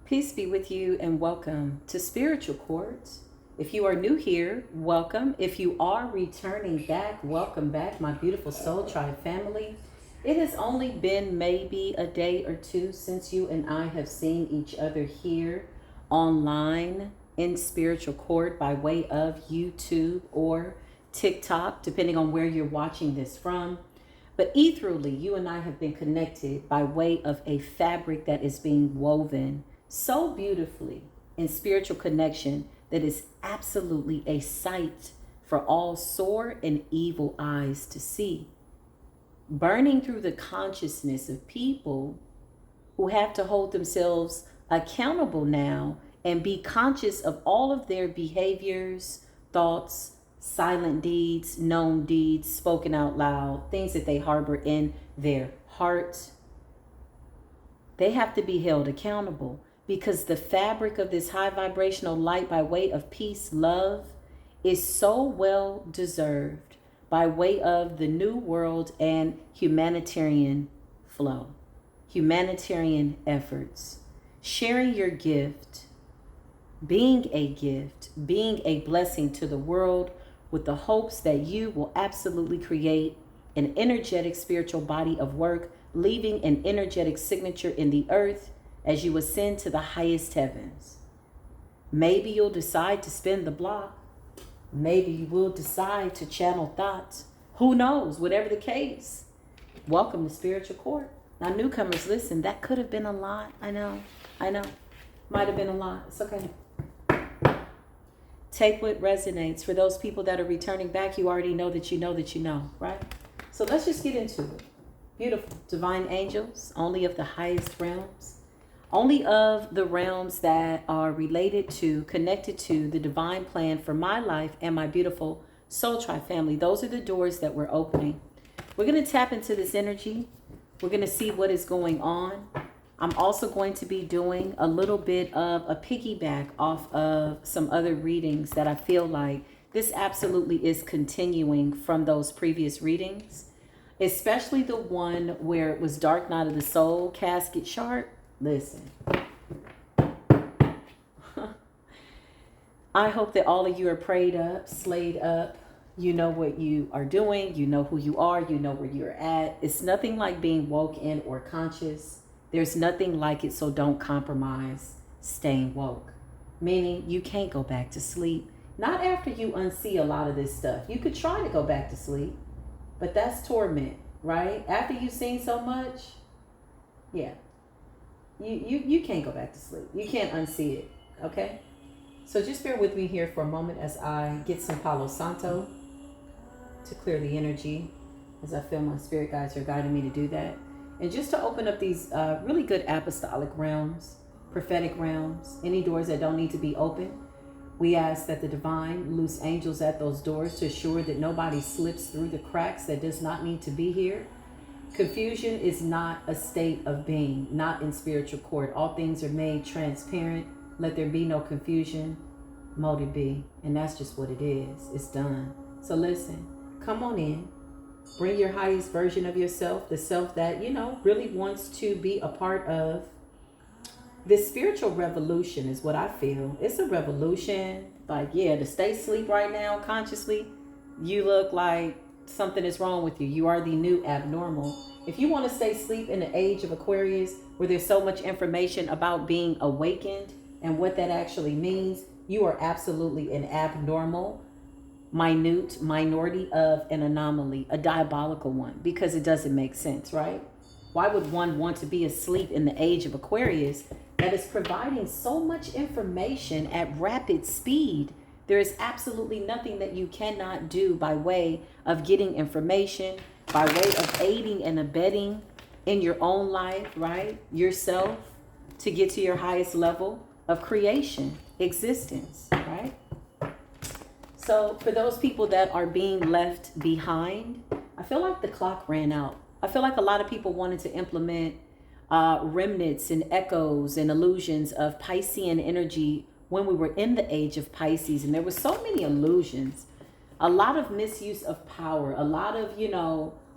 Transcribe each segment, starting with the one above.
Peace be with you and welcome to Spiritual Courts. If you are new here, welcome. If you are returning back, welcome back, my beautiful Soul Tribe family. It has only been maybe a day or two since you and I have seen each other here online in Spiritual Court by way of YouTube or TikTok, depending on where you're watching this from. But ethereally, you and I have been connected by way of a fabric that is being woven so beautifully in spiritual connection that is absolutely a sight for all sore and evil eyes to see. Burning through the consciousness of people who have to hold themselves accountable now and be conscious of all of their behaviors, thoughts, silent deeds, known deeds, spoken out loud, things that they harbor in their heart. They have to be held accountable because the fabric of this high vibrational light by way of peace, love, is so well deserved by way of the new world and humanitarian flow, humanitarian efforts, sharing your gift, being a blessing to the world with the hopes that you will absolutely create an energetic spiritual body of work, leaving an energetic signature in the earth as you ascend to the highest heavens. Maybe you'll decide to spin the block. Maybe you will decide to channel thoughts. Who knows? Whatever the case, welcome to Spiritual Court. Now, newcomers, listen, that could have been a lot. I know. Might have been a lot. It's okay. Take what resonates. For those people that are returning back, you already know that you know, right? So let's just get into it. Beautiful. Divine angels, only of the highest realms. Only of the realms that are related to, connected to the divine plan for my life and my beautiful Soul Tribe family. Those are the doors that we're opening. We're going to tap into this energy. We're going to see what is going on. I'm also going to be doing a little bit of a piggyback off of some other readings that I feel like this absolutely is continuing from those previous readings, especially the one where it was Dark Night of the Soul, Casket Sharp. Listen, I hope that all of you are prayed up, slayed up. You know what you are doing. You know who you are. You know where you're at. It's nothing like being woke in or conscious. There's nothing like it, so don't compromise staying woke. Meaning you can't go back to sleep. Not after you unsee a lot of this stuff. You could try to go back to sleep, but that's torment, right? After you've seen so much, yeah. You can't go back to sleep. You can't unsee it, okay? So just bear with me here for a moment as I get some Palo Santo to clear the energy, as I feel my spirit guides are guiding me to do that. And just to open up these really good apostolic realms, prophetic realms, any doors that don't need to be open. We ask that the divine loose angels at those doors to assure that nobody slips through the cracks that does not need to be here. Confusion is not a state of being, not in Spiritual Court. All things are made transparent. Let there be no confusion. Mote it be. And that's just what it is. It's done. So listen, come on in. Bring your highest version of yourself, the self that, really wants to be a part of this spiritual revolution is what I feel. It's a revolution. Like, to stay asleep right now consciously, you look like something is wrong with you. You are the new abnormal. If you want to stay asleep in the age of Aquarius, where there's so much information about being awakened and what that actually means, you are absolutely an abnormal, minute minority of an anomaly, a diabolical one, because it doesn't make sense, right? Why would one want to be asleep in the age of Aquarius that is providing so much information at rapid speed? There is absolutely nothing that you cannot do by way of getting information, by way of aiding and abetting in your own life, right? Yourself, to get to your highest level of creation, existence, right? So for those people that are being left behind, I feel like the clock ran out. I feel like a lot of people wanted to implement remnants and echoes and illusions of Piscean energy when we were in the age of Pisces, and there were so many illusions, a lot of misuse of power, a lot of,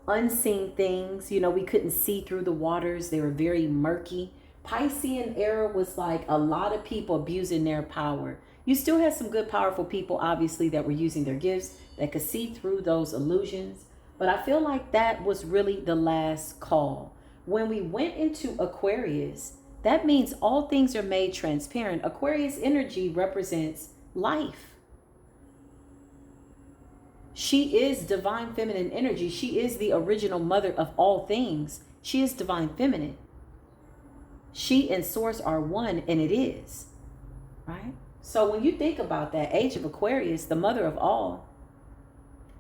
unseen things. We couldn't see through the waters. They were very murky Piscean era was like a lot of people abusing their power. You still had some good, powerful people, obviously, that were using their gifts, that could see through those illusions. But I feel like that was really the last call. When we went into Aquarius, that means all things are made transparent. Aquarius energy represents life. She is divine feminine energy. She is the original mother of all things. She is divine feminine. She and source are one, and it is, right? So when you think about that age of Aquarius, the mother of all,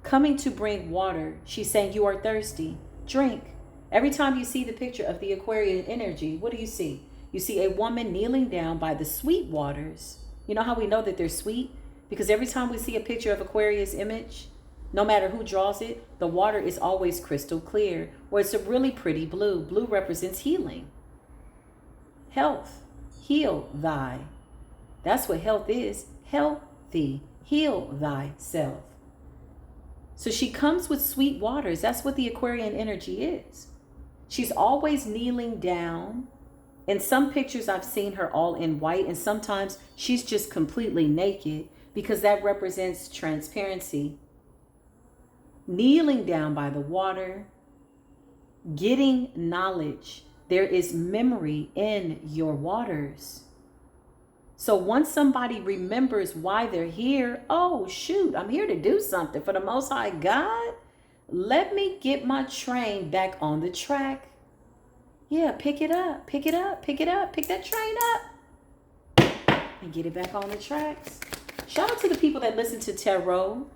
coming to bring water, she's saying, you are thirsty, drink. Every time you see the picture of the Aquarian energy, what do you see? You see a woman kneeling down by the sweet waters. You know how we know that they're sweet? Because every time we see a picture of Aquarius image, no matter who draws it, the water is always crystal clear, or it's a really pretty blue. Blue represents healing. Health. Heal thy. That's what health is. Healthy. Heal thyself. So she comes with sweet waters. That's what the Aquarian energy is. She's always kneeling down. In some pictures, I've seen her all in white, and sometimes she's just completely naked because that represents transparency. Kneeling down by the water, getting knowledge. There is memory in your waters. So once somebody remembers why they're here, oh shoot, I'm here to do something for the Most High God. Let me get my train back on the track. Yeah, pick it up, pick it up, pick it up, pick that train up and get it back on the tracks. Shout out to the people that listen to tarot,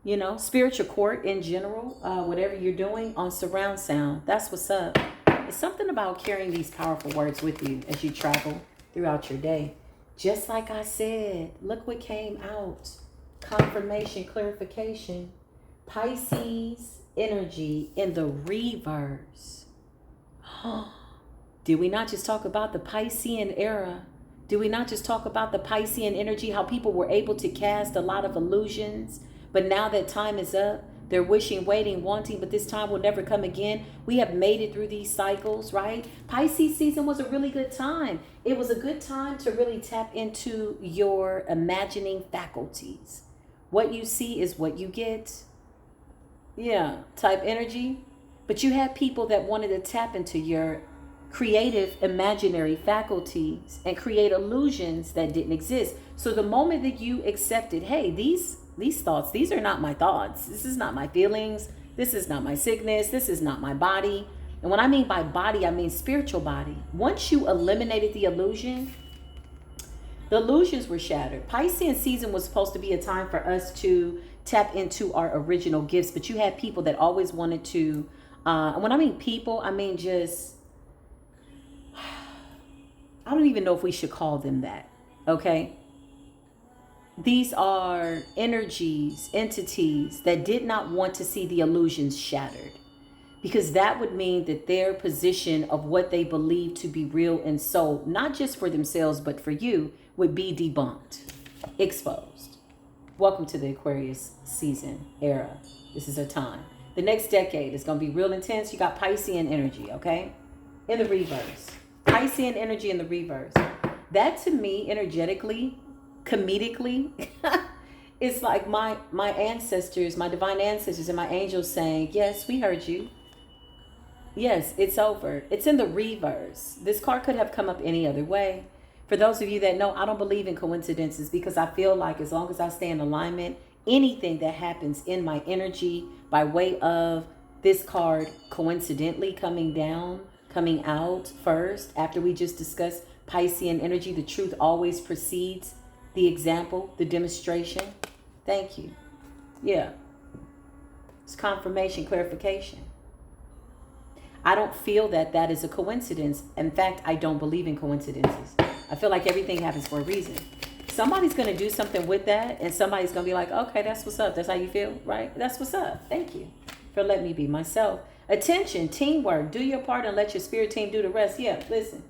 you know, spiritual court in general, whatever you're doing on surround sound. That's what's up. It's something about carrying these powerful words with you as you travel throughout your day. Just like I said, look what came out. Confirmation, clarification. Pisces energy in the reverse. Did we not just talk about the Piscean era? Did we not just talk about the Piscean energy, how people were able to cast a lot of illusions? But now that time is up, they're wishing, waiting, wanting, but this time will never come again. We have made it through these cycles, right? Pisces season was a really good time. It was a good time to really tap into your imagining faculties. What you see is what you get. Yeah, type energy. But you had people that wanted to tap into your creative imaginary faculties and create illusions that didn't exist. So the moment that you accepted, hey, these thoughts, these are not my thoughts. This is not my feelings. This is not my sickness. This is not my body. And when I mean by body, I mean spiritual body. Once you eliminated the illusion, the illusions were shattered. Piscean season was supposed to be a time for us to tap into our original gifts. But you had people that always wanted to, and when I mean people, I mean just, I don't even know if we should call them that. Okay. These are energies, entities that did not want to see the illusions shattered, because that would mean that their position of what they believe to be real and so, not just for themselves, but for you, would be debunked, exposed. Welcome to the Aquarius season era. This is a time. The next decade is going to be real intense. You got Piscean energy, okay? In the reverse. Piscean energy in the reverse. That to me, energetically, comedically, it's like my ancestors, my divine ancestors and my angels saying, yes, we heard you. Yes, it's over. It's in the reverse. This card could have come up any other way. For those of you that know, I don't believe in coincidences, because I feel like as long as I stay in alignment, anything that happens in my energy by way of this card coincidentally coming down, coming out first, after we just discussed Piscean energy, the truth always precedes the example, the demonstration. Thank you. Yeah. It's confirmation, clarification. I don't feel that that is a coincidence. In fact, I don't believe in coincidences. I feel like everything happens for a reason. Somebody's going to do something with that, and somebody's going to be like, okay, that's what's up. That's how you feel, right? That's what's up. Thank you for letting me be myself. Attention, teamwork. Do your part and let your spirit team do the rest. Yeah, listen.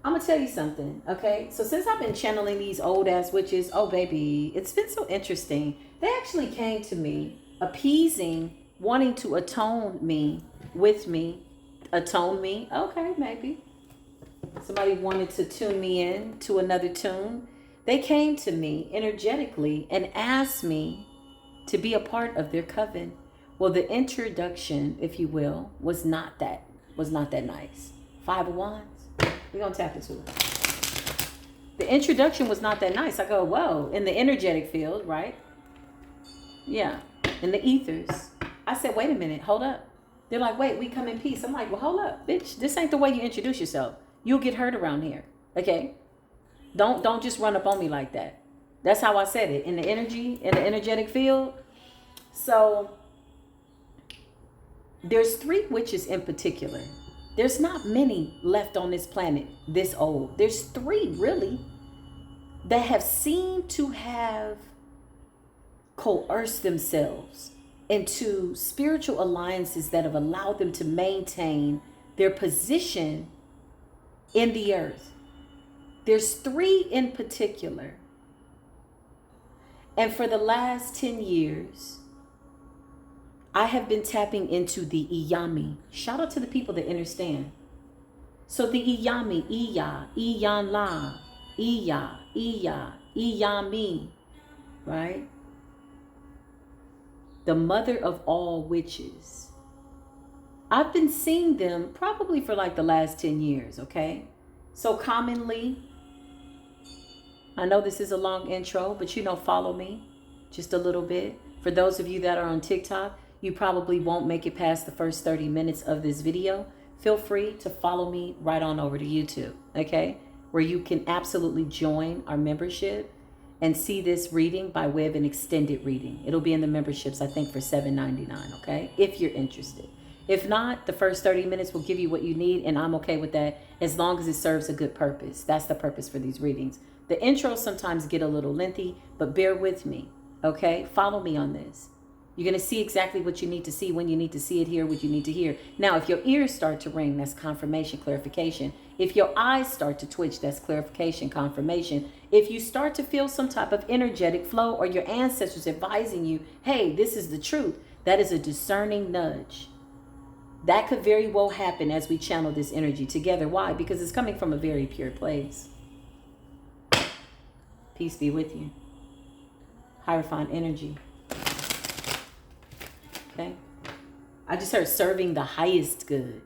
I'm going to tell you something, okay? So since I've been channeling these old-ass witches, oh, baby, it's been so interesting. They actually came to me, appeasing, wanting to atone me, with me. Atone me? Okay, maybe. Somebody wanted to tune me in to another tune. They came to me energetically and asked me to be a part of their coven. Well, the introduction, if you will, was not that nice. 5 of Wands. We're gonna tap into it. The introduction was not that nice. I go, whoa, in the energetic field, right? Yeah, in the ethers. I said, wait a minute, hold up. They're like, wait, we come in peace. I'm like, well, hold up, bitch. This ain't the way you introduce yourself. You'll get hurt around here, okay? Don't just run up on me like that. That's how I said it, in the energetic field. So there's 3 witches in particular. There's not many left on this planet this old. There's 3 really that have seemed to have coerced themselves into spiritual alliances that have allowed them to maintain their position in the earth. There's 3 in particular. And for the last 10 years, I have been tapping into the Iyami. Shout out to the people that understand. So the Iyami, Iya, Iyanla, Iya, Iyami, right? The mother of all witches. I've been seeing them probably for like the last 10 years, okay? So commonly, I know this is a long intro, but follow me just a little bit. For those of you that are on TikTok, you probably won't make it past the first 30 minutes of this video. Feel free to follow me right on over to YouTube, okay? Where you can absolutely join our membership and see this reading by way of an extended reading. It'll be in the memberships, I think, for $7.99, okay? If you're interested. If not, the first 30 minutes will give you what you need, and I'm okay with that as long as it serves a good purpose. That's the purpose for these readings. The intros sometimes get a little lengthy, but bear with me, okay? Follow me on this. You're going to see exactly what you need to see when you need to see it, hear what you need to hear. Now, if your ears start to ring, that's confirmation, clarification. If your eyes start to twitch, that's clarification, confirmation. If you start to feel some type of energetic flow or your ancestors advising you, hey, this is the truth, that is a discerning nudge. That could very well happen as we channel this energy together. Why? Because it's coming from a very pure place. Peace be with you. Hierophant energy. Okay? I just heard serving the highest good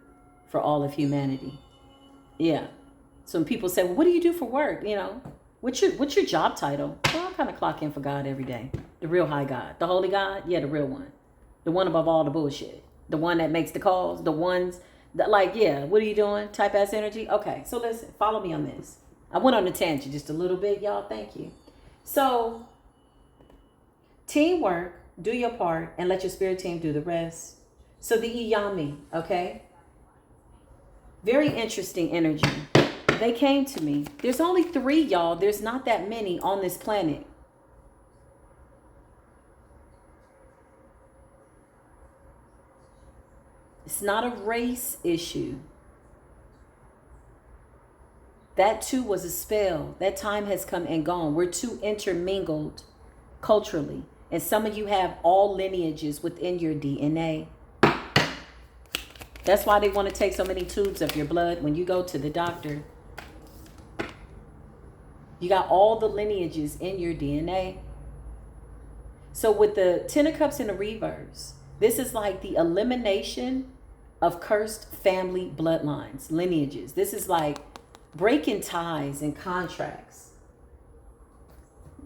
for all of humanity. Yeah. So when people say, well, what do you do for work? What's your job title? Well, I kind of clock in for God every day. The real high God. The holy God? Yeah, the real one. The one above all the bullshit. The one that makes the calls. The ones that what are you doing? Type ass energy? Okay, so listen, follow me on this. I went on a tangent just a little bit, y'all. Thank you. So, teamwork, do your part, and let your spirit team do the rest. So the Iyami, okay? Very interesting energy. They came to me. There's only 3, y'all. There's not that many on this planet. It's not a race issue. That too was a spell. That time has come and gone. We're too intermingled culturally. And some of you have all lineages within your DNA. That's why they want to take so many tubes of your blood when you go to the doctor. You got all the lineages in your DNA. So with the 10 of Cups in the reverse, this is like the elimination of cursed family bloodlines, lineages. This is like breaking ties and contracts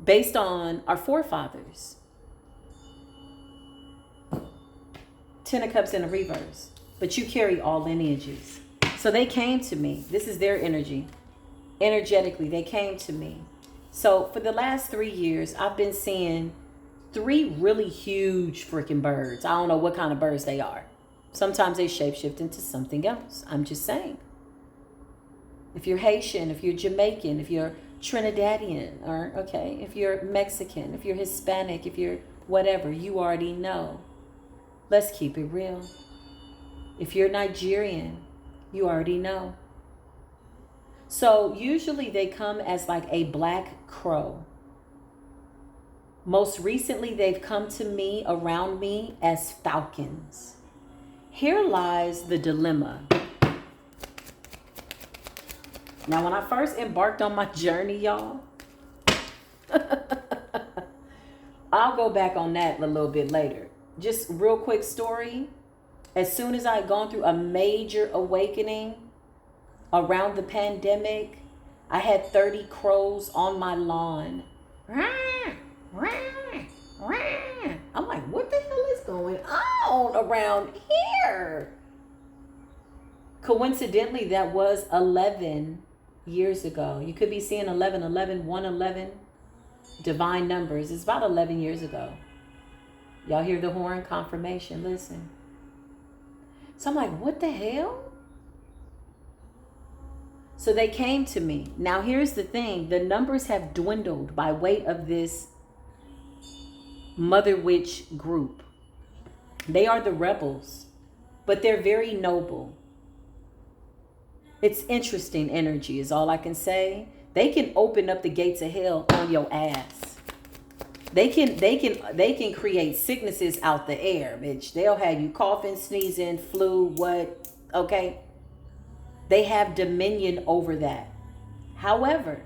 based on our forefathers. 10 of Cups in the reverse. But you carry all lineages. So they came to me. This is their energy. Energetically, they came to me. So for the last 3 years, I've been seeing 3 really huge freaking birds. I don't know what kind of birds they are. Sometimes they shapeshift into something else. I'm just saying. If you're Haitian, if you're Jamaican, if you're Trinidadian, or okay, if you're Mexican, if you're Hispanic, if you're whatever, you already know. Let's keep it real. If you're Nigerian, you already know. So usually they come as like a black crow. Most recently, they've come to me, around me, as falcons. Here lies the dilemma. Now, when I first embarked on my journey, y'all, I'll go back on that a little bit later. Just real quick story. As soon as I had gone through a major awakening around the pandemic, I had 30 crows on my lawn. I'm like, what the hell is going on around here? Coincidentally, that was 11 years ago. You could be seeing 11, 11, 111. Divine numbers. It's about 11 years ago. Y'all hear the horn? Confirmation. Listen. So I'm like, what the hell? So they came to me. Now here's the thing. The numbers have dwindled by way of this Mother Witch group. They are the rebels, but they're very noble. It's interesting energy is all I can say. They can open up the gates of hell on your ass. They can create sicknesses out the air, bitch. They'll have you coughing, sneezing, flu, what? Okay. They have dominion over that. However,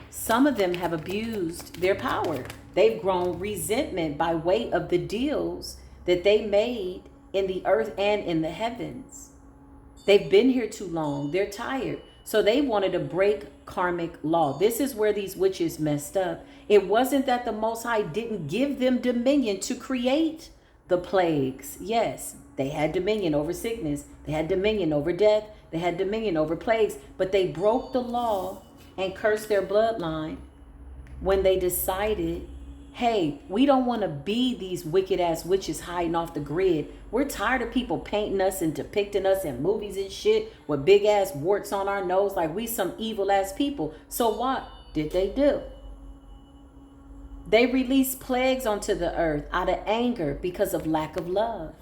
some of them have abused their power. They've grown resentment by way of the deals that they made in the earth and in the heavens. They've been here too long. They're tired. So they wanted to break karmic law. This is where these witches messed up. It wasn't that the Most High didn't give them dominion to create the plagues. Yes, they had dominion over sickness. They had dominion over death. They had dominion over plagues. But they broke the law and cursed their bloodline when they decided, hey, we don't want to be these wicked ass witches hiding off the grid. We're tired of people painting us and depicting us in movies and shit with big ass warts on our nose like we some evil ass people. So what did they do? They released plagues onto the earth out of anger because of lack of love.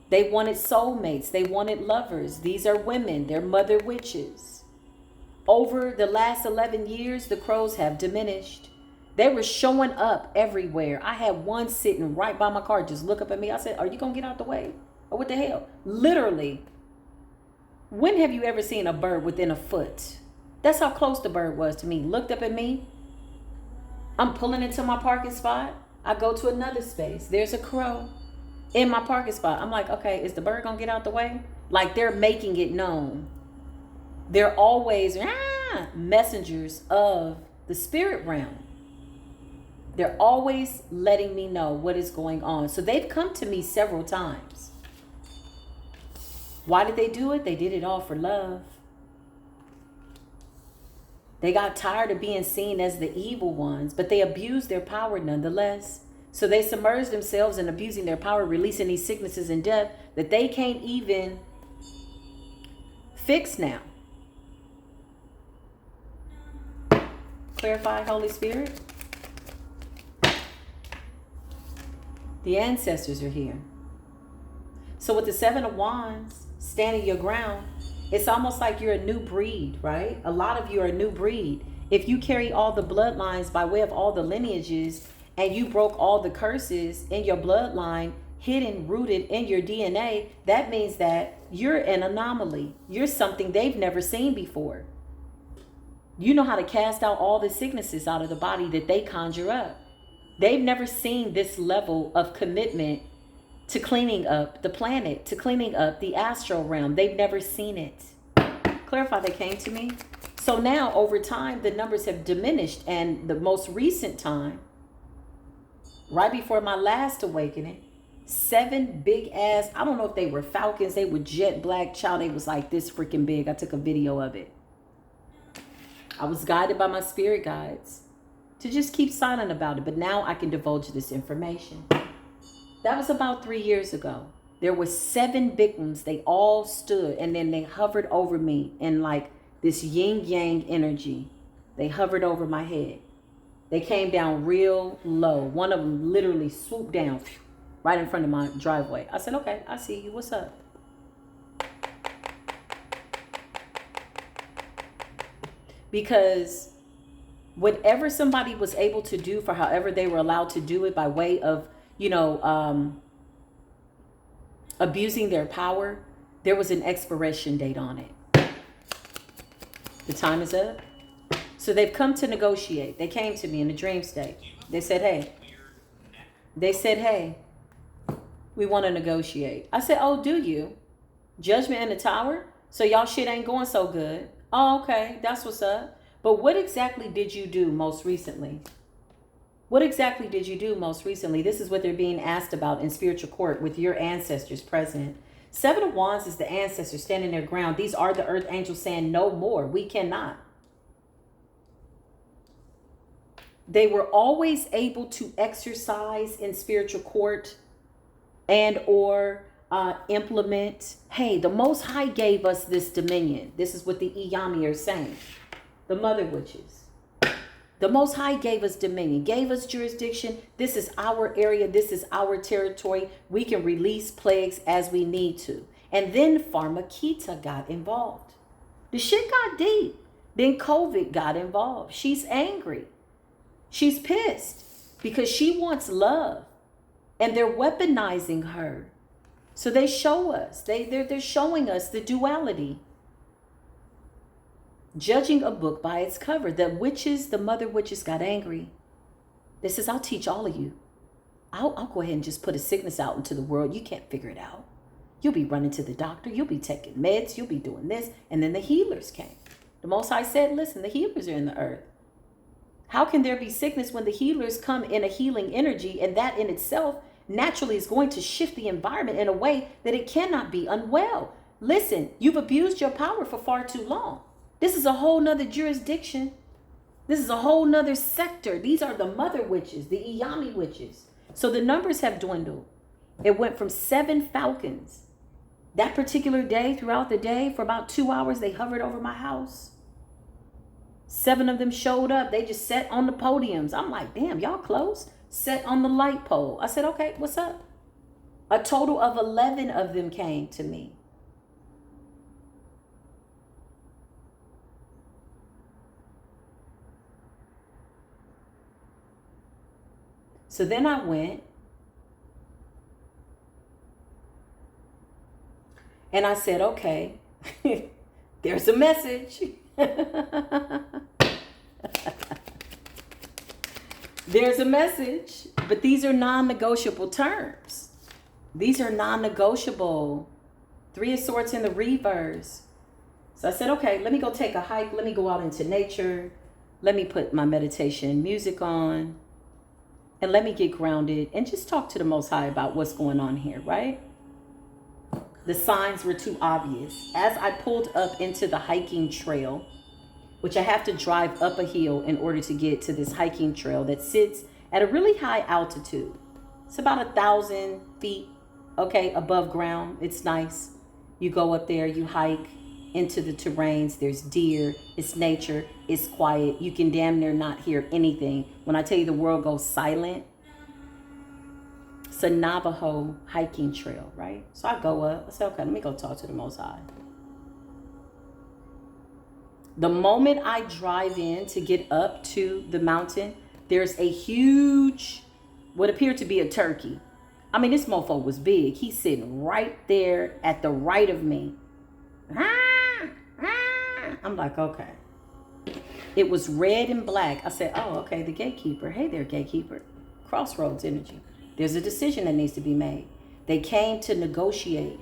They wanted soulmates. They wanted lovers. These are women. They're mother witches. Over the last 11 years, the crows have diminished. They were showing up everywhere. I had one sitting right by my car, just look up at me. I said, are you going to get out the way? Or what the hell? Literally. When have you ever seen a bird within a foot? That's how close the bird was to me. Looked up at me. I'm pulling into my parking spot. I go to another space. There's a crow in my parking spot. I'm like, okay, is the bird going to get out the way? Like they're making it known. They're always messengers of the spirit realm. They're always letting me know what is going on. So they've come to me several times. Why did they do it? They did it all for love. They got tired of being seen as the evil ones, but they abused their power nonetheless. So they submerged themselves in abusing their power, releasing these sicknesses and death that they can't even fix now. Clarify, Holy Spirit. The ancestors are here. So with the 7 of Wands, standing your ground, it's almost like you're a new breed, right? A lot of you are a new breed. If you carry all the bloodlines by way of all the lineages and you broke all the curses in your bloodline, hidden, rooted in your DNA, that means that you're an anomaly. You're something they've never seen before. You know how to cast out all the sicknesses out of the body that they conjure up. They've never seen this level of commitment to cleaning up the planet, to cleaning up the astral realm. They've never seen it. Clarify, they came to me. So now over time, the numbers have diminished. And the most recent time, right before my last awakening, 7 big ass, I don't know if they were falcons. They were jet black. Child, they was like this freaking big. I took a video of it. I was guided by my spirit guides to just keep silent about it. But now I can divulge this information. That was about 3 years ago. There were 7 big ones. They all stood and then they hovered over me in like this yin yang energy. They hovered over my head. They came down real low. One of them literally swooped down right in front of my driveway. I said, okay, I see you. What's up? Because whatever somebody was able to do for however they were allowed to do it by way of, abusing their power, there was an expiration date on it. The time is up. So they've come to negotiate. They came to me in a dream state. They said, hey, we want to negotiate. I said, oh, do you? Judgment in the tower? So y'all shit ain't going so good. Oh, okay. That's what's up. But what exactly did you do most recently? What exactly did you do most recently? This is what they're being asked about in spiritual court with your ancestors present. Seven of Wands is the ancestors standing their ground. These are the earth angels saying no more. We cannot. They were always able to exercise in spiritual court and or implement. Hey, the Most High gave us this dominion. This is what the Iyami are saying. The mother witches. The Most High gave us dominion, gave us jurisdiction. This is our area. This is our territory. We can release plagues as we need to. And then Pharmakita got involved. The shit got deep. Then COVID got involved. She's angry. She's pissed because she wants love. And they're weaponizing her. So they show us. They're showing us the duality. Judging a book by its cover. The witches, the mother witches got angry. They says, I'll teach all of you. I'll go ahead and just put a sickness out into the world. You can't figure it out. You'll be running to the doctor. You'll be taking meds. You'll be doing this. And then the healers came. The Most High said, listen, the healers are in the earth. How can there be sickness when the healers come in a healing energy, and that in itself naturally is going to shift the environment in a way that it cannot be unwell? Listen, you've abused your power for far too long. This is a whole nother jurisdiction. This is a whole nother sector. These are the mother witches, the Iyami witches. So the numbers have dwindled. It went from 7 falcons. That particular day, throughout the day, for about 2 hours, they hovered over my house. 7 of them showed up. They just sat on the podiums. I'm like, damn, y'all close. Sat on the light pole. I said, okay, what's up? A total of 11 of them came to me. So then I went and I said, okay, there's a message. There's a message, but these are non-negotiable terms. These are non-negotiable. 3 of Swords in the reverse. So I said, okay, let me go take a hike. Let me go out into nature. Let me put my meditation music on. And let me get grounded and just talk to the Most High about what's going on here, right? The signs were too obvious. As I pulled up into the hiking trail, which I have to drive up a hill in order to get to this hiking trail that sits at a really high altitude. It's about 1,000 feet, okay, above ground. It's nice. You go up there, you hike into the terrains. There's deer. It's nature. It's quiet. You can damn near not hear anything. When I tell you the world goes silent, it's a Navajo hiking trail, right? So I go up. I say, okay, let me go talk to the Most High. The moment I drive in to get up to the mountain, there's a huge, what appeared to be a turkey. I mean, this mofo was big. He's sitting right there at the right of me. I'm like, okay. It was red and black. I said, oh, okay, the gatekeeper. Hey there, gatekeeper. Crossroads energy. There's a decision that needs to be made. They came to negotiate.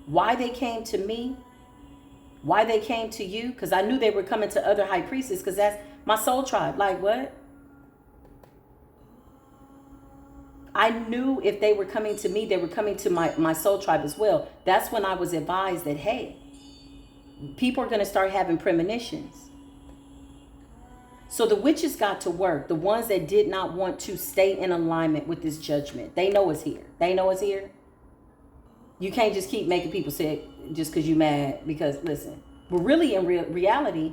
Why they came to me? Why they came to you? Because I knew they were coming to other high priestesses, because that's my soul tribe. Like, what? I knew if they were coming to me, they were coming to my soul tribe as well. That's when I was advised that, hey, people are going to start having premonitions. So the witches got to work. The ones that did not want to stay in alignment with this judgment. They know it's here. They know it's here. You can't just keep making people sick just because you're mad. Because, listen, but really in reality,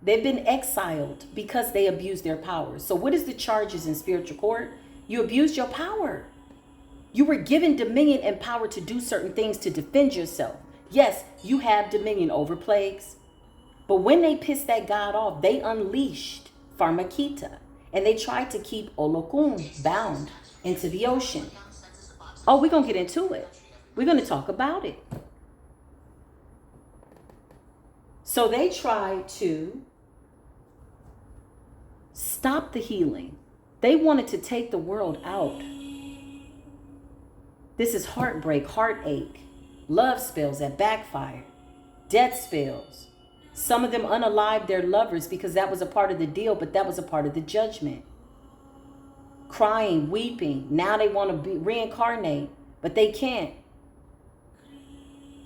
they've been exiled because they abused their power. So what is the charges in spiritual court? You abused your power. You were given dominion and power to do certain things to defend yourself. Yes, you have dominion over plagues. But when they pissed that God off, they unleashed Pharmakita. And they tried to keep Olokun bound into the ocean. Oh, we're going to get into it. We're going to talk about it. So they tried to stop the healing. They wanted to take the world out. This is heartbreak, heartache, love spells that backfire, death spells. Some of them unalived their lovers because that was a part of the deal, but that was a part of the judgment. Crying, weeping. Now they want to reincarnate, but they can't.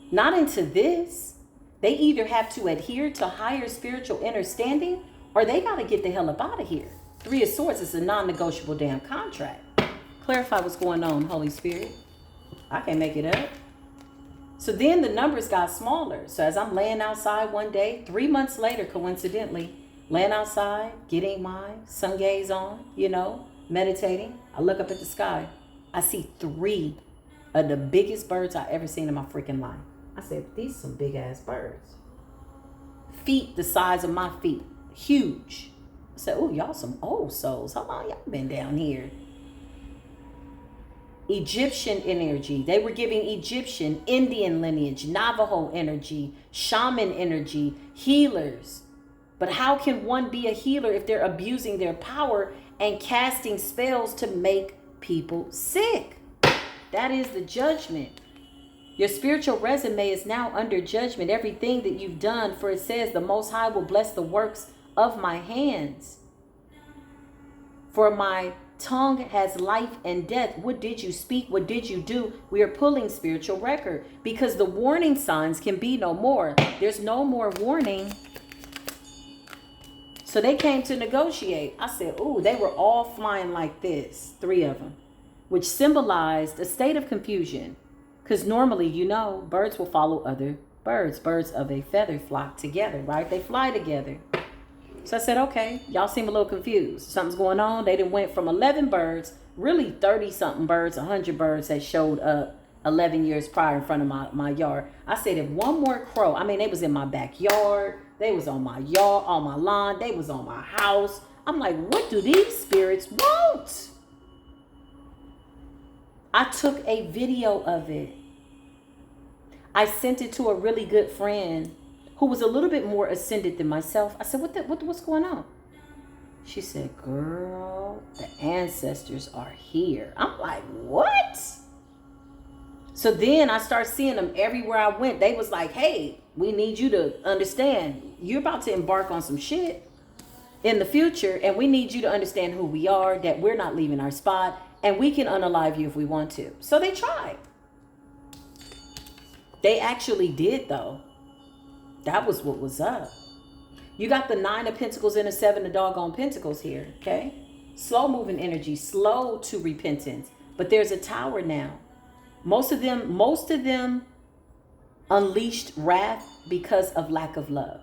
Not into this. They either have to adhere to higher spiritual understanding or they got to get the hell up out of here. Three of Swords is a non-negotiable damn contract. Clarify what's going on, Holy Spirit. I can't make it up. So then the numbers got smaller. So as I'm laying outside one day, 3 months later, coincidentally, laying outside, getting my sun gaze on, meditating, I look up at the sky. I see 3 of the biggest birds I ever seen in my freaking life. I said, these some big ass birds. Feet the size of my feet. Huge. I said, oh, y'all some old souls. How long y'all been down here? Egyptian energy. They were giving Egyptian, Indian lineage, Navajo energy, shaman energy, healers. But how can one be a healer if they're abusing their power and casting spells to make people sick? That is the judgment. Your spiritual resume is now under judgment. Everything that you've done, for it says the Most High will bless the works of my hands. For my tongue has life and death. What did you speak? What did you do? We are pulling spiritual record because the warning signs can be no more. There's no more warning. So they came to negotiate. I said, ooh, they were all flying like this, 3 of them, which symbolized a state of confusion. Because normally, birds will follow other birds. Birds of a feather flock together, right? They fly together. So I said, okay, y'all seem a little confused. Something's going on. They done went from 11 birds, really 30-something birds, 100 birds that showed up 11 years prior in front of my yard. I said, if one more crow, they was in my backyard. They was on my yard, on my lawn. They was on my house. I'm like, what do these spirits want? I took a video of it. I sent it to a really good friend who was a little bit more ascended than myself. I said, what's going on? She said, girl, the ancestors are here. I'm like, what? So then I start seeing them everywhere I went. They was like, hey, we need you to understand. You're about to embark on some shit in the future. And we need you to understand who we are, that we're not leaving our spot. And we can unalive you if we want to. So they tried. They actually did, though. That was what was up. You got the 9 of Pentacles and a 7 of doggone Pentacles here, okay? Slow moving energy, slow to repentance. But there's a tower now. Most of them unleashed wrath because of lack of love.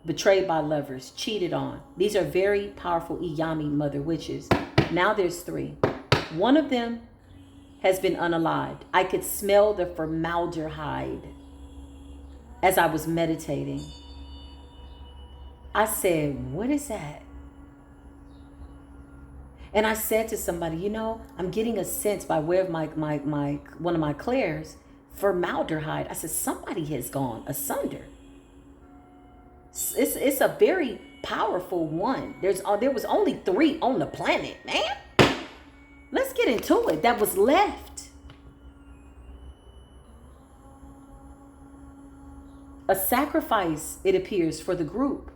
Betrayed by lovers, cheated on. These are very powerful Iyami mother witches. Now there's 3. One of them has been unalived. I could smell the formaldehyde as I was meditating. I said, what is that? And I said to somebody, I'm getting a sense by way of my one of my clairs, formaldehyde. I said, somebody has gone asunder. It's a very powerful one. There was only 3 on the planet, man. Let's get into it. That was left. A sacrifice, it appears, for the group.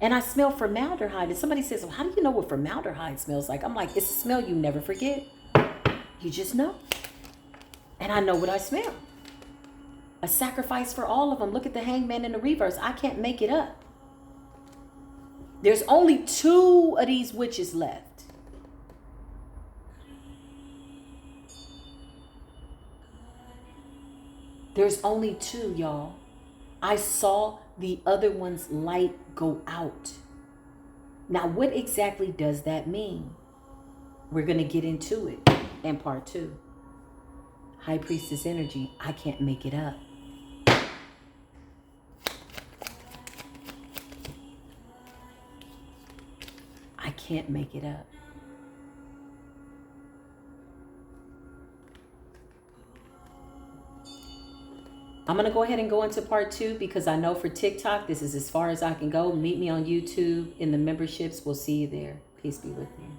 And I smell formaldehyde. And somebody says, well, how do you know what formaldehyde smells like? I'm like, it's a smell you never forget. You just know. And I know what I smell. A sacrifice for all of them. Look at the hangman in the reverse. I can't make it up. There's only 2 of these witches left. There's only 2, y'all. I saw the other one's light go out. Now, what exactly does that mean? We're going to get into it in part 2. High Priestess energy. I can't make it up. I can't make it up. I'm going to go ahead and go into part 2 because I know for TikTok, this is as far as I can go. Meet me on YouTube in the memberships. We'll see you there. Peace be with you.